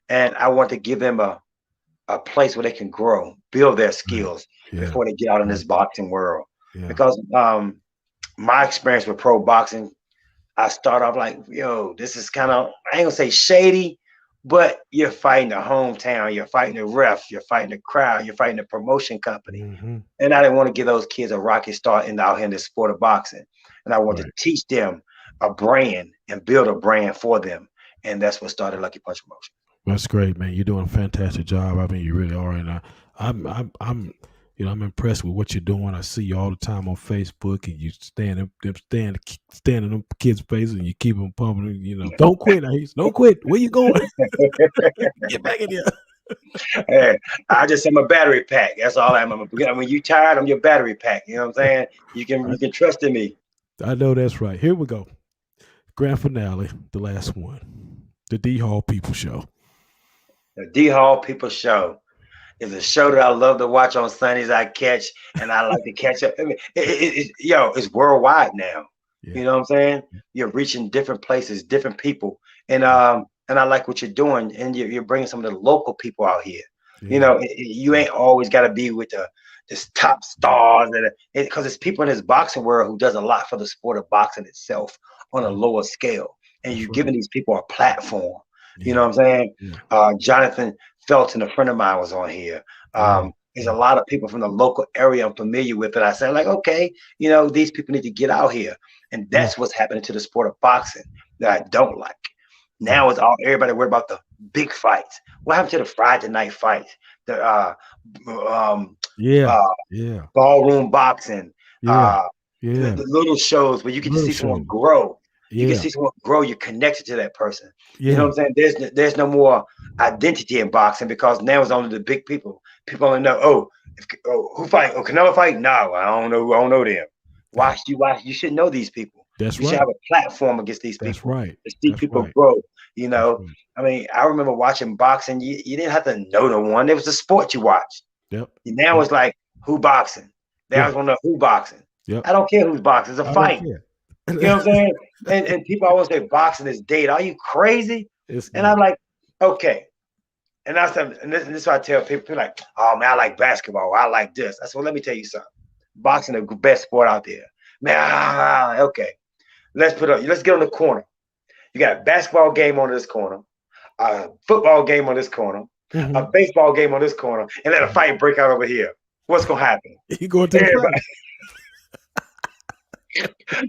Speaker 5: And I wanted to give them a place where they can grow, build their
Speaker 3: Right.
Speaker 5: skills
Speaker 3: Yeah.
Speaker 5: before they get out in
Speaker 3: Yeah.
Speaker 5: this boxing world.
Speaker 3: Yeah.
Speaker 5: Because my experience with pro boxing, I start off like, yo, this is kind of, I ain't gonna say shady, but you're fighting the hometown, you're fighting the ref, you're fighting the crowd, you're fighting the promotion company.
Speaker 3: Mm-hmm.
Speaker 5: And I didn't want to give those kids a rocket start out here in the sport of boxing. And I want to
Speaker 3: Right.
Speaker 5: teach them a brand and build a brand for them. And that's what started Lucky Punch Promotion.
Speaker 3: That's great, man. You're doing a fantastic job. I mean, you really are, and I'm, I'm impressed with what you're doing. I see you all the time on Facebook, and you stand in them kids' faces, and you keep them pumping. Don't quit, Ace. Don't quit. Where you going? Get back in here.
Speaker 5: Hey, I just am a battery pack. That's all I am. When you tired, I'm your battery pack. You know what I'm saying? You can trust in me.
Speaker 3: I know that's right. Here we go. Grand finale, the last one, the D.HALL People Show.
Speaker 5: The D.HALL People Show is a show that I love to watch on Sundays. I catch, and I like to catch up. I mean, it's worldwide now.
Speaker 3: Yeah.
Speaker 5: You know what I'm saying? You're reaching different places, different people, and I like what you're doing, and you're bringing some of the local people out here.
Speaker 3: Yeah.
Speaker 5: You ain't always got to be with this top stars, and because it's people in this boxing world who does a lot for the sport of boxing itself on a lower scale, and you're giving these people a platform.
Speaker 3: Yeah.
Speaker 5: You know what I'm saying?
Speaker 3: Yeah.
Speaker 5: Jonathan Felton, a friend of mine, was on here. There's a lot of people from the local area I'm familiar with, and I said, like, okay, these people need to get out here, and that's what's happening to the sport of boxing that I don't like. Now it's everybody worried about the big fights. What happened to the Friday night fights? The ballroom boxing, the little shows where you get to see someone grow. You can see someone grow. You're connected to that person. You know what I'm saying? There's no more identity in boxing because now it's only the big people. People only know, who fight? Oh, Canelo fight? No, I don't know them. Watch. You should know these people.
Speaker 3: That's
Speaker 5: you should have a platform against these people.
Speaker 3: That's right.
Speaker 5: To see people grow. I mean, I remember watching boxing. You didn't have to know no one. It was a sport you watched.
Speaker 3: Yep.
Speaker 5: Now it's like who boxing. Now I want to know who boxing.
Speaker 3: Yep.
Speaker 5: I don't care who's boxing. It's a fight. You know what I'm saying? And people always say boxing is dead. Are you crazy? And I'm like, okay. And this is what I tell people like, oh man, I like basketball. I like this. I said, well, let me tell you something. Boxing is the best sport out there. Man, okay. Let's get on the corner. You got a basketball game on this corner, a football game on this corner, a baseball game on this corner, and let a fight break out over here. What's gonna happen?
Speaker 3: You going to everybody.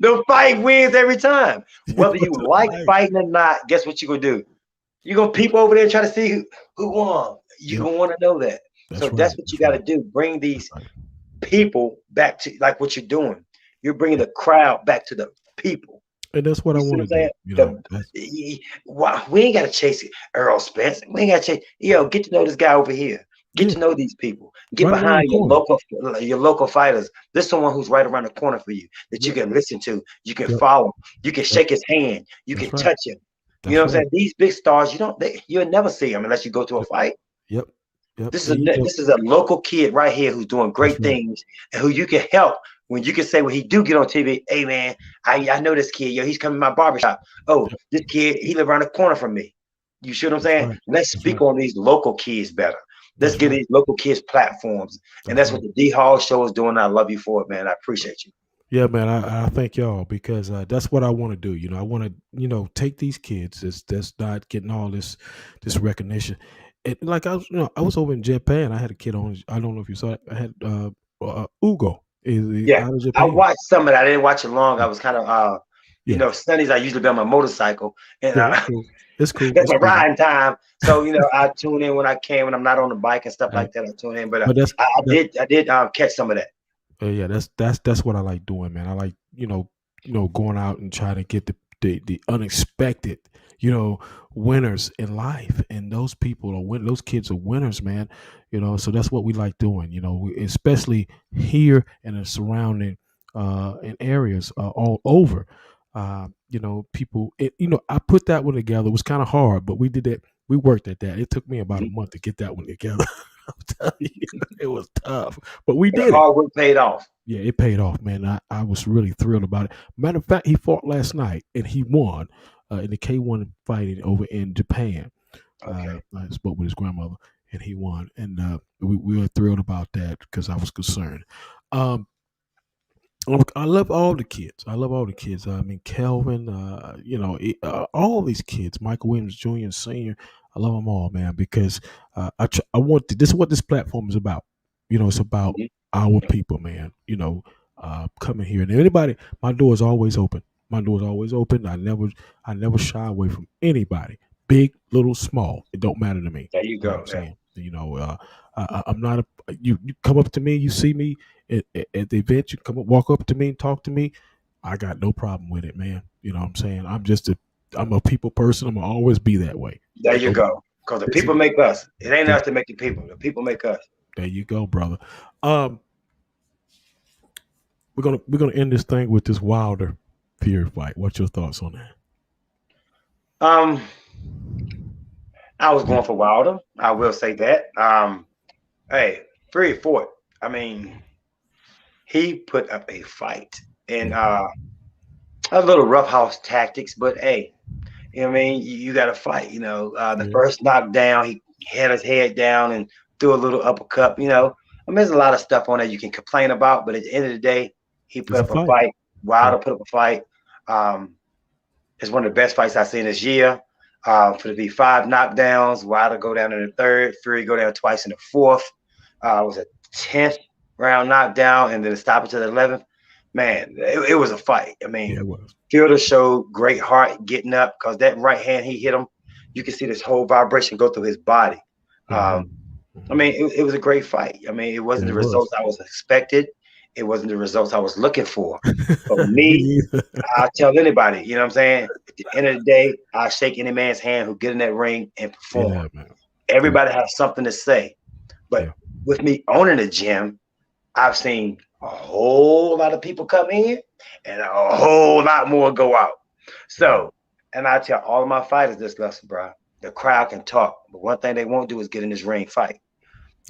Speaker 5: The fight wins every time. Whether you like fighting or not, guess what you're gonna do? You're gonna peep over there and try to see who won. You're gonna want to know that. That's what you got to do. Bring these people back to like what you're doing. You're bringing the crowd back to the people.
Speaker 3: And that's what I want to do.
Speaker 5: We ain't got to chase Earl Spence. We ain't got to chase. Get to know this guy over here. Get to know these people. Get behind your local fighters. There's someone who's right around the corner for you that you can listen to. You can follow. You can shake his hand. You can touch him. You know what I'm saying? These big stars, you'll never see them unless you go to a fight.
Speaker 3: Yep.
Speaker 5: This is a local kid right here who's doing great things and who you can help. When you can say when he do get on TV, hey man, I know this kid, he's coming to my barbershop. Oh, this kid, he live around the corner from me. You see what I'm saying? Let's speak on these local kids better. Let's give these local kids platforms. And that's what the D.HALL show is doing. I love you for it, man. I appreciate you.
Speaker 3: Yeah, man, I thank y'all because that's what I want to do. I want to, take these kids that's not getting all this recognition. And like I was over in Japan. I had a kid on. I don't know if you saw it. I had Ugo.
Speaker 5: I watched some of that. I didn't watch it long. I was kind of Sundays I usually be on my motorcycle, and
Speaker 3: it's cool.
Speaker 5: That's my riding time. So I tune in when I can when I'm not on the bike and stuff like that. I tune in, but I did catch some of that.
Speaker 3: Yeah, that's what I like doing, man. I like going out and trying to get the unexpected winners in life, and those those kids are winners, man. So that's what we like doing. Especially here in the surrounding in areas all over. People. I put that one together. It was kind of hard, but we did that. We worked at that. It took me about a month to get that one together. I'm telling you, it was tough, but we did it.
Speaker 5: Hard work paid off.
Speaker 3: Yeah, it paid off, man. I was really thrilled about it. Matter of fact, he fought last night and he won in the K1 fighting over in Japan. I spoke with his grandmother and he won, and we were thrilled about that because I was concerned. I love all the kids. I love all the kids. I mean, Kelvin, all these kids, Michael Williams Jr. and Senior. I love them all, man, because I want to, this is what this platform is about. It's about
Speaker 5: Mhm.
Speaker 3: our people, man. Coming here and anybody. My door is always open. My door is always open. I never shy away from anybody, big, little, small. It don't matter to me.
Speaker 5: There you
Speaker 3: You know what
Speaker 5: go.
Speaker 3: I'm
Speaker 5: Yeah.
Speaker 3: saying? I'm not a. You come up to me, you see me at the event, you come up, walk up to me and talk to me. I got no problem with it, man. You know what I'm saying? I'm a people person. I'm gonna always be that way.
Speaker 5: There you
Speaker 3: So
Speaker 5: go. Because the
Speaker 3: this is
Speaker 5: people make us. It ain't
Speaker 3: yeah,
Speaker 5: us to make the people. The people make us.
Speaker 3: there you go, brother. Um, we're gonna end this thing with this Wilder Fury fight. What's your thoughts on that?
Speaker 5: Um, I was going for Wilder. I will say that. Hey, Fury fought. I mean, he put up a fight and a little roughhouse tactics, but hey, you know what I mean? You got to fight. The
Speaker 3: Yeah,
Speaker 5: first knockdown, he had his head down and threw a little uppercut. There's a lot of stuff on there you can complain about, but at the end of the day, he put
Speaker 3: it's a
Speaker 5: up a
Speaker 3: fight.
Speaker 5: fight.
Speaker 3: Yeah,
Speaker 5: Wilder put up a fight. Um, it's one of the best fights I've seen this year. For to be 5 knockdowns, Wilder go down in the third, Fury go down twice in the fourth. It was a 10th round knockdown, and then a stoppage to the 11th. Man, it was a fight. I
Speaker 3: yeah,
Speaker 5: mean,
Speaker 3: it was.
Speaker 5: Fielder showed great heart getting up because that right hand he hit him. You can see this whole vibration go through his body.
Speaker 3: Mm-hmm.
Speaker 5: I mean,
Speaker 3: Mm-hmm.
Speaker 5: it was a great fight. I mean, it
Speaker 3: Yeah,
Speaker 5: wasn't
Speaker 3: it
Speaker 5: the
Speaker 3: was.
Speaker 5: results I was expected. It wasn't the results I was looking for. But me,
Speaker 3: Me either.
Speaker 5: I'll tell anybody, you know what I'm saying? At the end of the day, I shake any man's hand who get in that ring and perform.
Speaker 3: Yeah, man. Yeah,
Speaker 5: Everybody has something to say. But
Speaker 3: yeah.
Speaker 5: with me owning a gym, I've seen a whole lot of people come in and a whole lot more go out.
Speaker 3: Mhm.
Speaker 5: So, and I tell all of my fighters this lesson, bro. The crowd can talk, but one thing they won't do is get in this ring fight.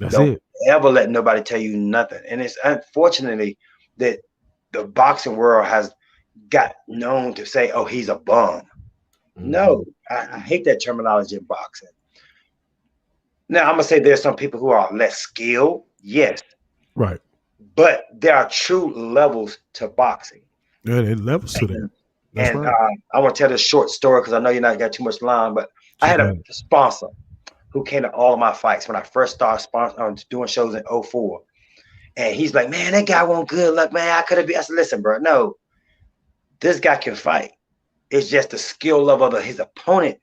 Speaker 3: That's
Speaker 5: Don't
Speaker 3: it.
Speaker 5: ever let nobody tell you nothing. And it's unfortunately that the boxing world has got known to say, oh, he's a bum.
Speaker 3: Hmm.
Speaker 5: No, I hate that terminology in boxing. Now, I'm going to say there's some people who are less skilled, yes,
Speaker 3: Right.
Speaker 5: but there are true levels to boxing.
Speaker 3: Yeah, it levels to that.
Speaker 5: And,
Speaker 3: That's
Speaker 5: and
Speaker 3: right.
Speaker 5: I want to tell this short story because I know you're not got too much time, but I
Speaker 3: You
Speaker 5: had a
Speaker 3: got it.
Speaker 5: sponsor who came to all of my fights when I first started doing shows in '04. And he's like, man, that guy won't good luck, man. I could have been. I said, listen, bro, no, this guy can fight. It's just the skill level of his opponent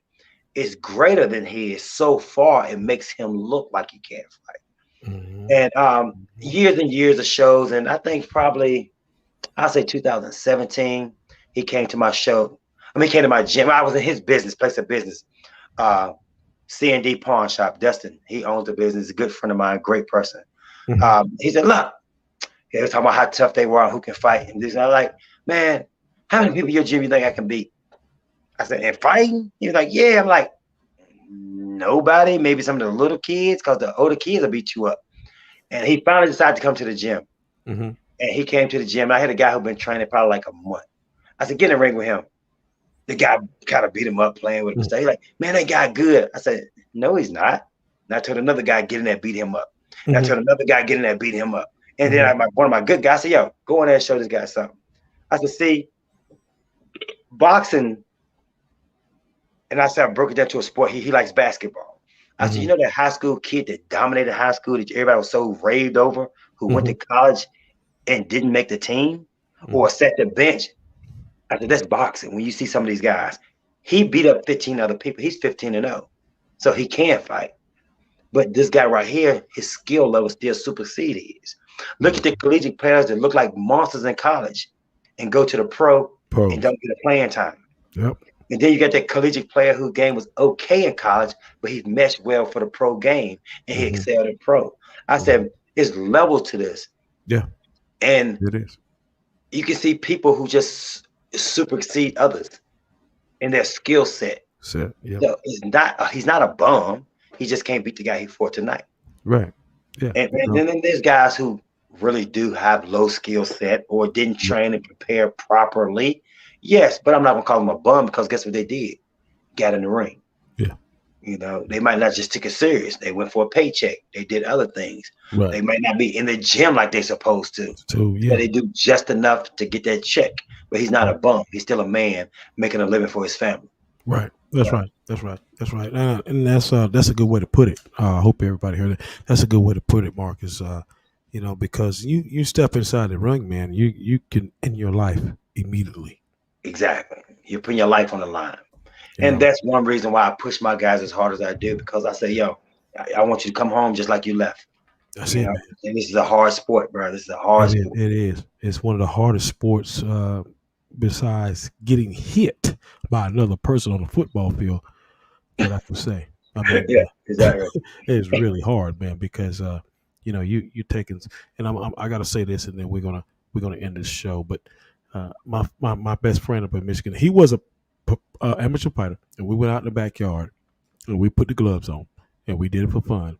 Speaker 5: is greater than he is so far. It makes him look like he can't fight.
Speaker 3: Hmm.
Speaker 5: And years and years of shows, and I think probably I'll say 2017, he came to my show. I mean, he came to my gym. I was in his business, place of business. Uh, C&D Pawn Shop, Dustin. He owns the business. A good friend of mine, great person.
Speaker 3: Hmm.
Speaker 5: He said, look, he was talking about how tough they were and who can fight. And this, and I was like, man, how many people in your gym you think I can beat? I said, and fighting? He was like, yeah. I'm like, nobody, maybe some of the little kids, because the older kids will beat you up. And he finally decided to come to the gym.
Speaker 3: Hmm.
Speaker 5: And he came to the gym. I had a guy who'd been training probably like a month. I said, get in the ring with him. The guy kind of beat him up playing with him. He's like, man, that guy good. I said, no, he's not. And I told another guy, get in there, beat him up. And I
Speaker 3: Hmm.
Speaker 5: told another guy, get in there, beat him up. And then
Speaker 3: Hmm.
Speaker 5: one of my good guys said, yo, go in there and show this guy something. I said, see, boxing, and I said, I broke it down to a sport. He likes basketball. I said,
Speaker 3: Hmm.
Speaker 5: you know that high school kid that dominated high school that everybody was so raved over, who went
Speaker 3: Hmm.
Speaker 5: to college and didn't make the team or sat the bench? I said, that's boxing. When you see some of these guys, he beat up 15 other people. He's 15-0. So he can fight. But this guy right here, his skill level still supersedes his. Look at the collegiate players that look like monsters in college and go to the pro and
Speaker 3: Pros.
Speaker 5: don't get a playing time.
Speaker 3: Yep.
Speaker 5: And then you got that collegiate player whose game was okay in college, but he's meshed well for the pro game and he
Speaker 3: Hmm.
Speaker 5: excelled in pro. I
Speaker 3: Hmm.
Speaker 5: said, it's level to this.
Speaker 3: Yeah,
Speaker 5: And
Speaker 3: it is.
Speaker 5: you can see people who just supersede others in their skill set.
Speaker 3: Set. Yep.
Speaker 5: So he's not a bum. He just can't beat the guy he fought tonight.
Speaker 3: Right. Yeah.
Speaker 5: And then there's guys who really do have low skill set or didn't
Speaker 3: Yep.
Speaker 5: train and prepare properly. Yes, but I'm not gonna call them a bum because guess what they did? Got in the ring.
Speaker 3: Yeah.
Speaker 5: You know, they might not just take it serious. They went for a paycheck. They did other things.
Speaker 3: Right.
Speaker 5: They might not be in the gym like they're supposed to.
Speaker 3: So
Speaker 5: But they do just enough to get that check. But he's not a bum. He's still a man making a living for his family.
Speaker 3: Right. That's right. That's right. That's right. And that's a good way to put it. I hope everybody heard it. That's a good way to put it, Marcus. You know, because you step inside the ring, man, you can end your life immediately.
Speaker 5: Exactly. You're putting your life on the line. And that's one reason why I push my guys as hard as I do, because I say, yo, I want you to come home just like you left.
Speaker 3: That's it, man.
Speaker 5: And this is a hard sport, bro. This is a hard sport.
Speaker 3: It is. It's one of the hardest sports besides getting hit by another person on the football field, that I can say. I mean,
Speaker 5: yeah, exactly.
Speaker 3: It's really hard, man, because you know, you taking, and I got to say this, and then we're gonna end this show. But my best friend up in Michigan, he was a amateur fighter, and we went out in the backyard and we put the gloves on and we did it for fun.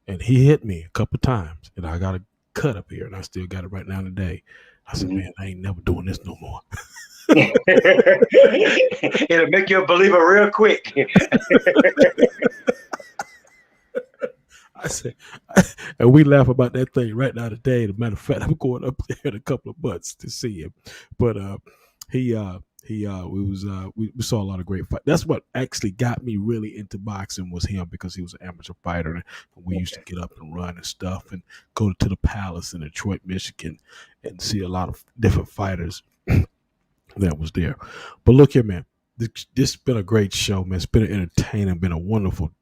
Speaker 3: And he hit me a couple times, and I got a cut up here, and I still got it right now today. I said, man, I ain't never doing this no more.
Speaker 5: It'll make you a believer real quick.
Speaker 3: I said, and we laugh about that thing right now today. As a matter of fact, I'm going up there in a couple of months to see him. But we saw a lot of great fights. That's what actually got me really into boxing, was him, because he was an amateur fighter, and we used to get up and run and stuff and go to the Palace in Detroit, Michigan, and see a lot of different fighters that was there. But look here, man, this has been a great show, man. It's been entertaining, been a wonderful,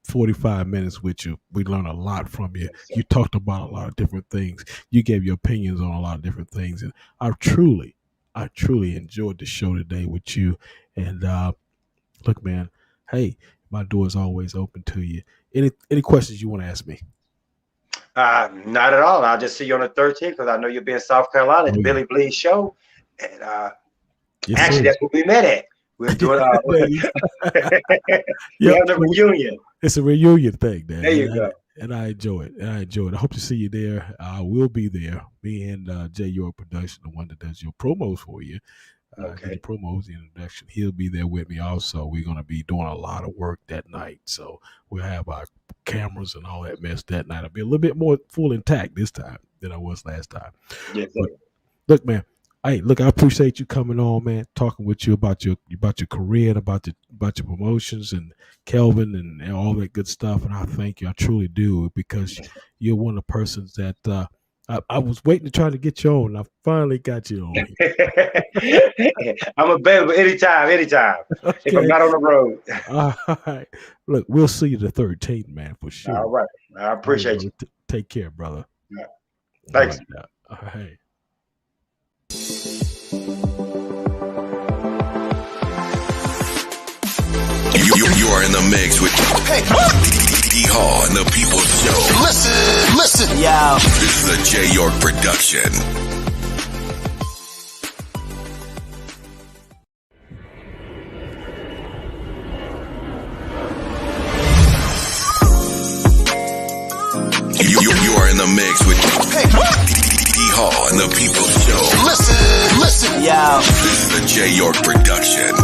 Speaker 3: 45 minutes with you. We learned a lot from you. You talked about a lot of different things. You gave your opinions on a lot of different things, and I truly enjoyed the show today with you. And look, man, hey, my door is always open to you. Any questions you want to ask me?
Speaker 5: Not at all. I'll just see you on the 13th, because I know you'll be in South Carolina at the Billy Bleed show. And actually, that's what we met at. We're doing we have the reunion.
Speaker 3: It's a reunion thing, man.
Speaker 5: There you go.
Speaker 3: And I enjoy it. I hope to see you there. I will be there. Me and Jay York Production, the one that does your promos for you. The promos, the introduction. He'll be there with me also. We're going to be doing a lot of work that night. So we'll have our cameras and all that mess that night. I'll be a little bit more full intact this time than I was last time.
Speaker 5: Yes,
Speaker 3: but, look, man. Hey, look, I appreciate you coming on, man, talking with you about your career and about your promotions and Kelvin and all that good stuff. And I thank you. I truly do, because you're one of the persons that I was waiting to try to get you on. I finally got you on.
Speaker 5: I'm available anytime. Okay. If I'm not on the road.
Speaker 3: All right. Look, we'll see you the 13th, man, for sure.
Speaker 5: All right. I appreciate you.
Speaker 3: Take care, brother.
Speaker 5: Yeah. Thanks.
Speaker 3: All right.
Speaker 1: You are in the mix with D.HALL and the People's Show.
Speaker 2: Listen, yo.
Speaker 1: This is a Jay York production. You are in the mix with D.HALL and the People's Show.
Speaker 2: Listen, yo.
Speaker 1: This is a Jay York production.